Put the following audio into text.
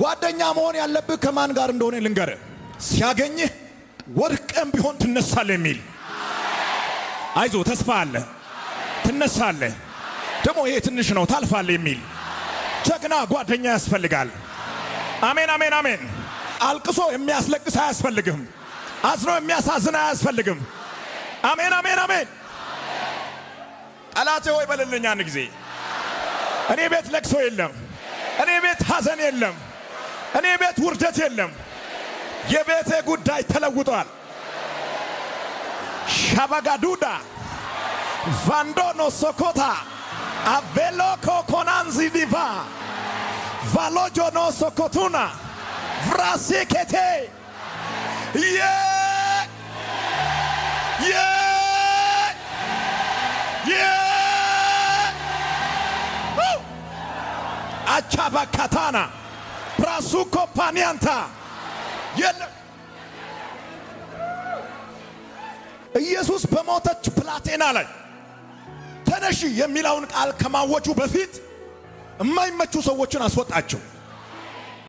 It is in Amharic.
ጓደኛ መሆን ያለብህ ከማን ጋር እንደሆነ ልንገርህ። ሲያገኝህ ወድቀም ቢሆን ትነሳለህ የሚል አይዞ ተስፋ አለ፣ ትነሳለህ፣ ደግሞ ይሄ ትንሽ ነው ታልፋለህ የሚል ጀግና ጓደኛ ያስፈልጋል። አሜን አሜን አሜን። አልቅሶ የሚያስለቅስ አያስፈልግም። አዝኖ የሚያሳዝን አያስፈልግም። አሜን አሜን አሜን። ጠላቴ ሆይ በልልኝ አንድ ጊዜ። እኔ ቤት ለቅሶ የለም፣ እኔ ቤት ሐዘን የለም፣ እኔ ቤት ውርደት የለም። የቤቴ ጉዳይ ተለውጧል። ሻባጋዱዳ ቫንዶኖ ሶኮታ አቬሎ ኮኮናንዚ ዲቫ ቫሎጆኖ ሶኮቱና ፍራሲኬቴ አቻባካታና ብራሱኮ ፓኒያንታ የለም። ኢየሱስ በሞተች ብላቴና ላይ ተነሺ የሚለውን ቃል ከማወጁ በፊት የማይመቹ ሰዎችን አስወጣቸው።